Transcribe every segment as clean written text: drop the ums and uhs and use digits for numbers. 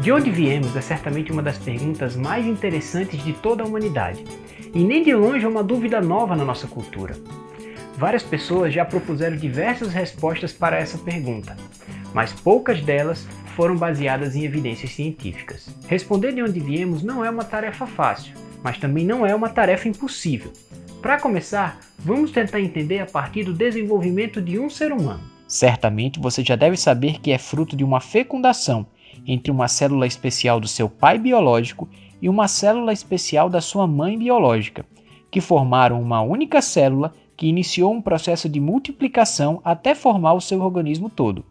De onde viemos é certamente uma das perguntas mais interessantes de toda a humanidade, e nem de longe é uma dúvida nova na nossa cultura. Várias pessoas já propuseram diversas respostas para essa pergunta, mas poucas delas foram baseadas em evidências científicas. Responder de onde viemos não é uma tarefa fácil, mas também não é uma tarefa impossível. Para começar, vamos tentar entender a partir do desenvolvimento de um ser humano. Certamente você já deve saber que é fruto de uma fecundação entre uma célula especial do seu pai biológico e uma célula especial da sua mãe biológica, que formaram uma única célula que iniciou um processo de multiplicação até formar o seu organismo todo.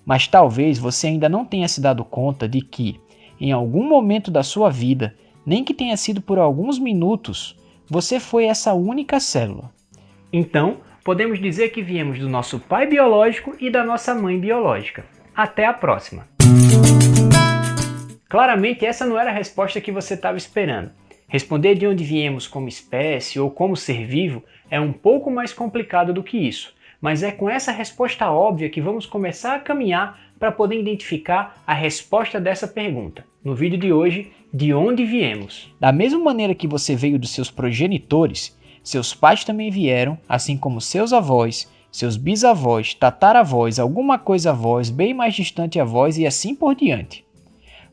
Mas talvez você ainda não tenha se dado conta de que, em algum momento da sua vida, nem que tenha sido por alguns minutos, você foi essa única célula. Então, podemos dizer que viemos do nosso pai biológico e da nossa mãe biológica. Até a próxima! Claramente essa não era a resposta que você estava esperando. Responder de onde viemos como espécie ou como ser vivo é um pouco mais complicado do que isso, mas é com essa resposta óbvia que vamos começar a caminhar para poder identificar a resposta dessa pergunta. No vídeo de hoje, de onde viemos? Da mesma maneira que você veio dos seus progenitores, seus pais também vieram, assim como seus avós, seus bisavós, tataravós, alguma coisa avós, bem mais distante avós e assim por diante.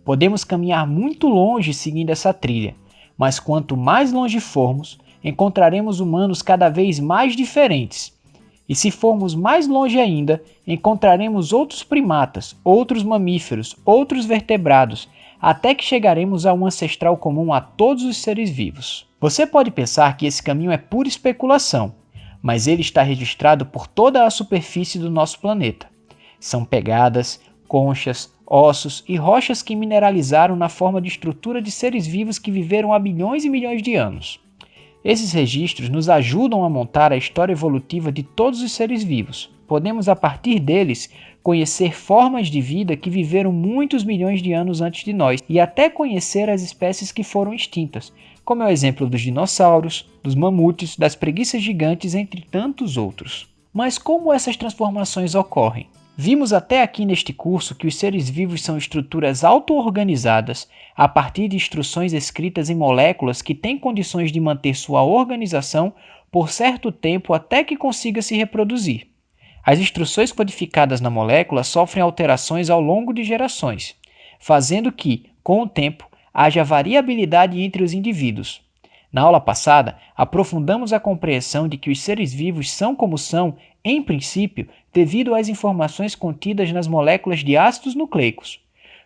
Podemos caminhar muito longe seguindo essa trilha, mas quanto mais longe formos, encontraremos humanos cada vez mais diferentes. E se formos mais longe ainda, encontraremos outros primatas, outros mamíferos, outros vertebrados, até que chegaremos a um ancestral comum a todos os seres vivos. Você pode pensar que esse caminho é pura especulação, mas ele está registrado por toda a superfície do nosso planeta. São pegadas, conchas, ossos e rochas que mineralizaram na forma de estrutura de seres vivos que viveram há bilhões e milhões de anos. Esses registros nos ajudam a montar a história evolutiva de todos os seres vivos. Podemos, a partir deles, conhecer formas de vida que viveram muitos milhões de anos antes de nós e até conhecer as espécies que foram extintas, como é o exemplo dos dinossauros, dos mamutes, das preguiças gigantes, entre tantos outros. Mas como essas transformações ocorrem? Vimos até aqui neste curso que os seres vivos são estruturas auto-organizadas a partir de instruções escritas em moléculas que têm condições de manter sua organização por certo tempo até que consiga se reproduzir. As instruções codificadas na molécula sofrem alterações ao longo de gerações, fazendo que, com o tempo, haja variabilidade entre os indivíduos. Na aula passada, aprofundamos a compreensão de que os seres vivos são como são, em princípio, devido às informações contidas nas moléculas de ácidos nucleicos.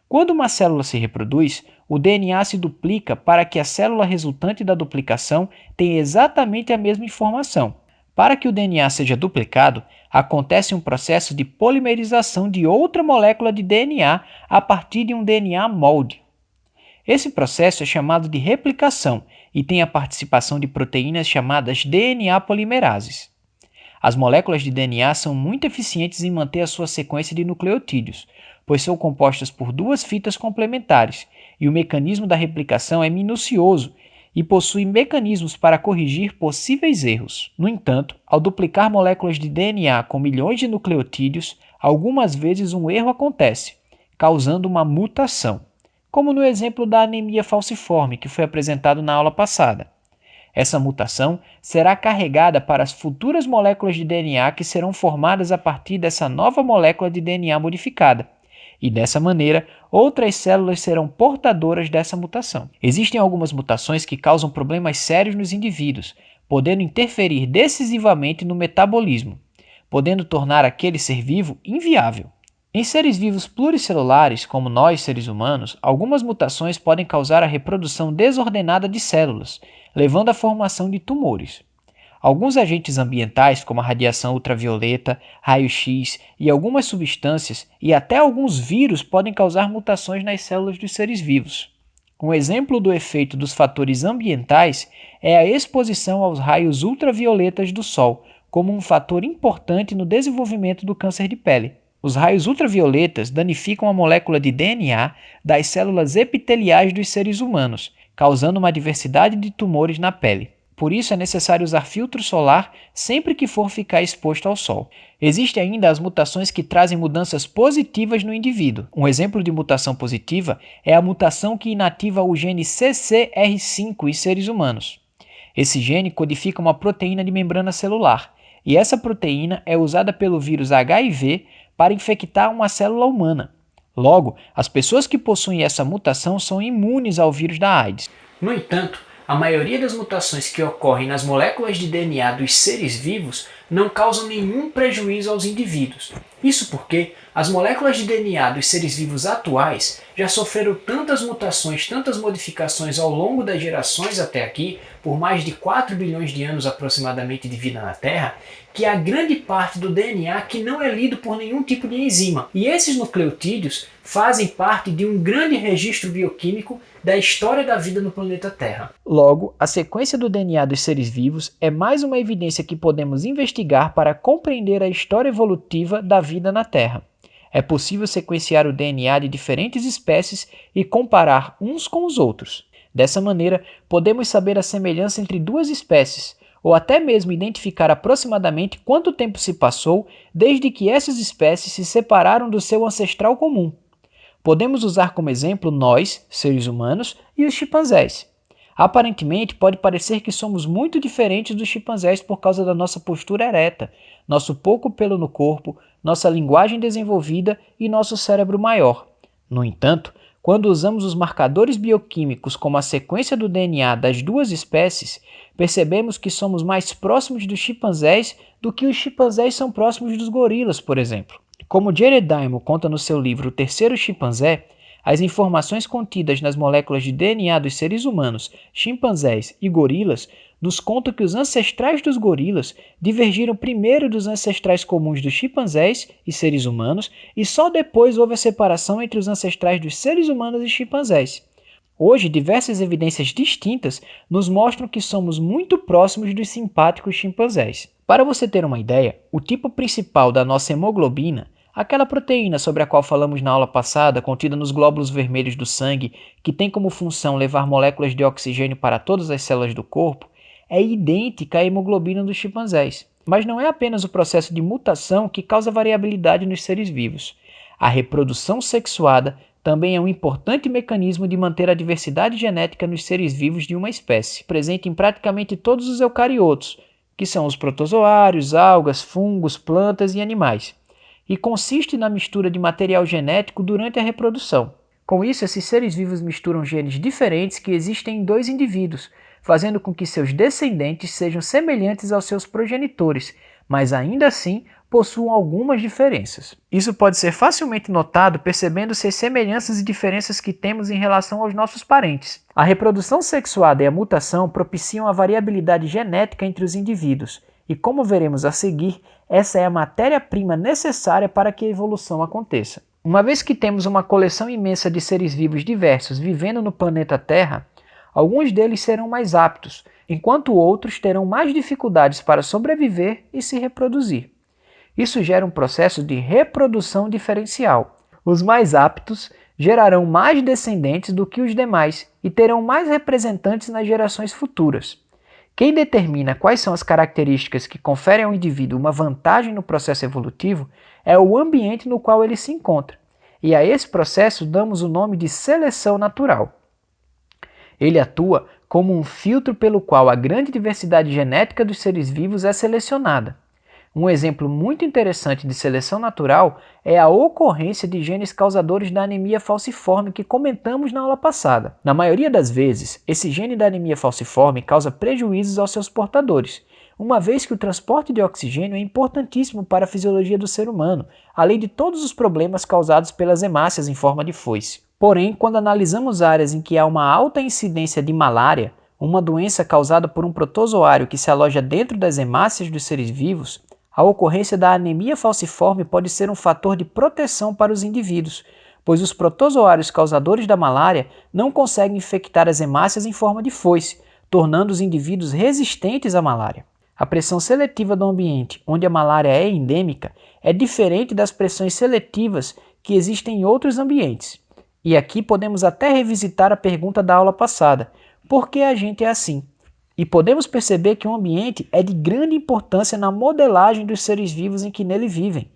Quando uma célula se reproduz, o DNA se duplica para que a célula resultante da duplicação tenha exatamente a mesma informação. Para que o DNA seja duplicado, acontece um processo de polimerização de outra molécula de DNA a partir de um DNA molde. Esse processo é chamado de replicação e tem a participação de proteínas chamadas DNA polimerases. As moléculas de DNA são muito eficientes em manter a sua sequência de nucleotídeos, pois são compostas por duas fitas complementares, e o mecanismo da replicação é minucioso e possui mecanismos para corrigir possíveis erros. No entanto, ao duplicar moléculas de DNA com milhões de nucleotídeos, algumas vezes um erro acontece, causando uma mutação, como no exemplo da anemia falciforme que foi apresentado na aula passada. Essa mutação será carregada para as futuras moléculas de DNA que serão formadas a partir dessa nova molécula de DNA modificada, e dessa maneira, outras células serão portadoras dessa mutação. Existem algumas mutações que causam problemas sérios nos indivíduos, podendo interferir decisivamente no metabolismo, podendo tornar aquele ser vivo inviável. Em seres vivos pluricelulares, como nós, seres humanos, algumas mutações podem causar a reprodução desordenada de células, levando à formação de tumores. Alguns agentes ambientais, como a radiação ultravioleta, raio-x e algumas substâncias, e até alguns vírus, podem causar mutações nas células dos seres vivos. Um exemplo do efeito dos fatores ambientais é a exposição aos raios ultravioletas do Sol, como um fator importante no desenvolvimento do câncer de pele. Os raios ultravioletas danificam a molécula de DNA das células epiteliais dos seres humanos, causando uma diversidade de tumores na pele. Por isso é necessário usar filtro solar sempre que for ficar exposto ao sol. Existem ainda as mutações que trazem mudanças positivas no indivíduo. Um exemplo de mutação positiva é a mutação que inativa o gene CCR5 em seres humanos. Esse gene codifica uma proteína de membrana celular, e essa proteína é usada pelo vírus HIV para infectar uma célula humana. Logo, as pessoas que possuem essa mutação são imunes ao vírus da AIDS. No entanto, a maioria das mutações que ocorrem nas moléculas de DNA dos seres vivos não causam nenhum prejuízo aos indivíduos. Isso porque as moléculas de DNA dos seres vivos atuais já sofreram tantas mutações, tantas modificações ao longo das gerações até aqui, por mais de 4 bilhões de anos aproximadamente de vida na Terra, que há grande parte do DNA que não é lido por nenhum tipo de enzima. E esses nucleotídeos fazem parte de um grande registro bioquímico da história da vida no planeta Terra. Logo, a sequência do DNA dos seres vivos é mais uma evidência que podemos investigar para compreender a história evolutiva da vida na Terra. É possível sequenciar o DNA de diferentes espécies e comparar uns com os outros. Dessa maneira, podemos saber a semelhança entre duas espécies, ou até mesmo identificar aproximadamente quanto tempo se passou desde que essas espécies se separaram do seu ancestral comum. Podemos usar como exemplo nós, seres humanos, e os chimpanzés. Aparentemente, pode parecer que somos muito diferentes dos chimpanzés por causa da nossa postura ereta, nosso pouco pelo no corpo, nossa linguagem desenvolvida e nosso cérebro maior. No entanto, quando usamos os marcadores bioquímicos como a sequência do DNA das duas espécies, percebemos que somos mais próximos dos chimpanzés do que os chimpanzés são próximos dos gorilas, por exemplo. Como Jared Diamond conta no seu livro O Terceiro Chimpanzé, as informações contidas nas moléculas de DNA dos seres humanos, chimpanzés e gorilas nos contam que os ancestrais dos gorilas divergiram primeiro dos ancestrais comuns dos chimpanzés e seres humanos e só depois houve a separação entre os ancestrais dos seres humanos e chimpanzés. Hoje, diversas evidências distintas nos mostram que somos muito próximos dos simpáticos chimpanzés. Para você ter uma ideia, o tipo principal da nossa hemoglobina, aquela proteína sobre a qual falamos na aula passada, contida nos glóbulos vermelhos do sangue, que tem como função levar moléculas de oxigênio para todas as células do corpo, é idêntica à hemoglobina dos chimpanzés. Mas não é apenas o processo de mutação que causa variabilidade nos seres vivos. A reprodução sexuada também é um importante mecanismo de manter a diversidade genética nos seres vivos de uma espécie, presente em praticamente todos os eucariotos, que são os protozoários, algas, fungos, plantas e animais, e consiste na mistura de material genético durante a reprodução. Com isso, esses seres vivos misturam genes diferentes que existem em dois indivíduos, fazendo com que seus descendentes sejam semelhantes aos seus progenitores, mas ainda assim possuam algumas diferenças. Isso pode ser facilmente notado percebendo-se as semelhanças e diferenças que temos em relação aos nossos parentes. A reprodução sexuada e a mutação propiciam a variabilidade genética entre os indivíduos, e como veremos a seguir, essa é a matéria-prima necessária para que a evolução aconteça. Uma vez que temos uma coleção imensa de seres vivos diversos vivendo no planeta Terra, alguns deles serão mais aptos, enquanto outros terão mais dificuldades para sobreviver e se reproduzir. Isso gera um processo de reprodução diferencial. Os mais aptos gerarão mais descendentes do que os demais e terão mais representantes nas gerações futuras. Quem determina quais são as características que conferem ao indivíduo uma vantagem no processo evolutivo é o ambiente no qual ele se encontra, e a esse processo damos o nome de seleção natural. Ele atua como um filtro pelo qual a grande diversidade genética dos seres vivos é selecionada. Um exemplo muito interessante de seleção natural é a ocorrência de genes causadores da anemia falciforme que comentamos na aula passada. Na maioria das vezes, esse gene da anemia falciforme causa prejuízos aos seus portadores, uma vez que o transporte de oxigênio é importantíssimo para a fisiologia do ser humano, além de todos os problemas causados pelas hemácias em forma de foice. Porém, quando analisamos áreas em que há uma alta incidência de malária, uma doença causada por um protozoário que se aloja dentro das hemácias dos seres vivos, a ocorrência da anemia falciforme pode ser um fator de proteção para os indivíduos, pois os protozoários causadores da malária não conseguem infectar as hemácias em forma de foice, tornando os indivíduos resistentes à malária. A pressão seletiva do ambiente, onde a malária é endêmica, é diferente das pressões seletivas que existem em outros ambientes. E aqui podemos até revisitar a pergunta da aula passada: por que a gente é assim? E podemos perceber que o ambiente é de grande importância na modelagem dos seres vivos em que nele vivem.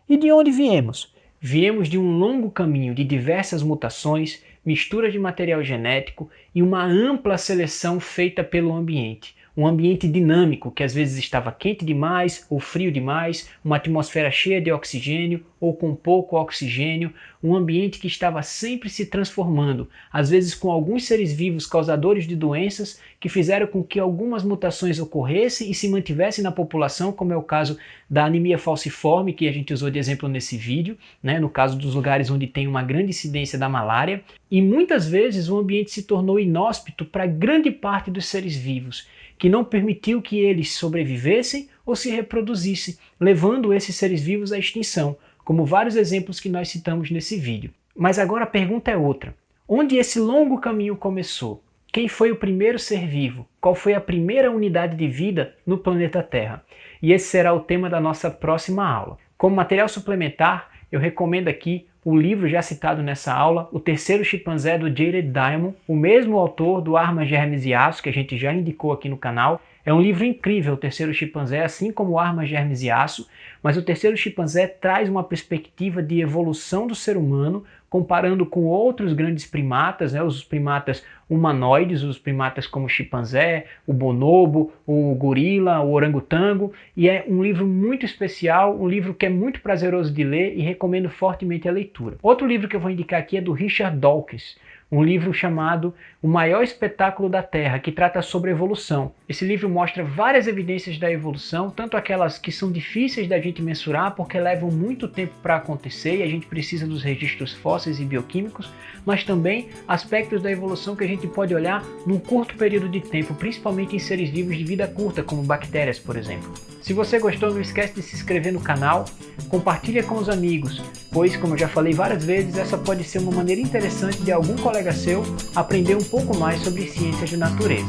E de onde viemos? Viemos de um longo caminho de diversas mutações, misturas de material genético e uma ampla seleção feita pelo ambiente. Um ambiente dinâmico, que às vezes estava quente demais ou frio demais, uma atmosfera cheia de oxigênio ou com pouco oxigênio, um ambiente que estava sempre se transformando, às vezes com alguns seres vivos causadores de doenças que fizeram com que algumas mutações ocorressem e se mantivessem na população, como é o caso da anemia falciforme, que a gente usou de exemplo nesse vídeo, né, no caso dos lugares onde tem uma grande incidência da malária, e muitas vezes o ambiente se tornou inóspito para grande parte dos seres vivos, que não permitiu que eles sobrevivessem ou se reproduzissem, levando esses seres vivos à extinção, como vários exemplos que nós citamos nesse vídeo. Mas agora a pergunta é outra. Onde esse longo caminho começou? Quem foi o primeiro ser vivo? Qual foi a primeira unidade de vida no planeta Terra? E esse será o tema da nossa próxima aula. Como material suplementar, eu recomendo aqui o livro já citado nessa aula, O Terceiro Chimpanzé, do Jared Diamond, o mesmo autor do Armas, Germes e Aço, que a gente já indicou aqui no canal. É um livro incrível, O Terceiro Chimpanzé, assim como Armas, Germes e Aço, mas O Terceiro Chimpanzé traz uma perspectiva de evolução do ser humano, comparando com outros grandes primatas, né, os primatas humanoides, os primatas como o chimpanzé, o bonobo, o gorila, o orangotango, e é um livro muito especial, um livro que é muito prazeroso de ler e recomendo fortemente a leitura. Outro livro que eu vou indicar aqui é do Richard Dawkins, um livro chamado O Maior Espetáculo da Terra, que trata sobre evolução. Esse livro mostra várias evidências da evolução, tanto aquelas que são difíceis da gente mensurar, porque levam muito tempo para acontecer e a gente precisa dos registros fósseis e bioquímicos, mas também aspectos da evolução que a gente pode olhar num curto período de tempo, principalmente em seres vivos de vida curta, como bactérias, por exemplo. Se você gostou, não esquece de se inscrever no canal, compartilha com os amigos, pois, como eu já falei várias vezes, essa pode ser uma maneira interessante de algum colega seu aprender um pouco mais sobre ciências de natureza.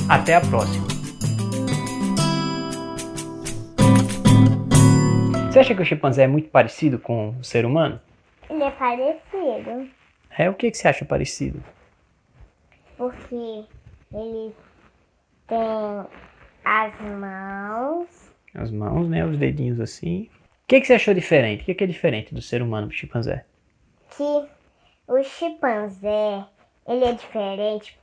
Até a próxima! Você acha que o chimpanzé é muito parecido com o ser humano? Ele é parecido, O que você acha parecido? porque ele tem as mãos. As mãos, né? Os dedinhos assim. O que você achou diferente? O que é diferente do ser humano pro chimpanzé? Que o chimpanzé, ele é diferente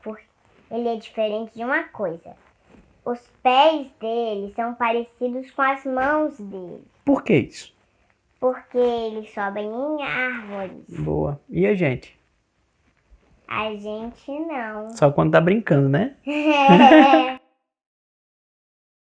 de uma coisa. Os pés dele são parecidos com as mãos dele, Por que isso? porque eles sobem em árvores. Boa. E a gente? A gente não. Só quando tá brincando, né?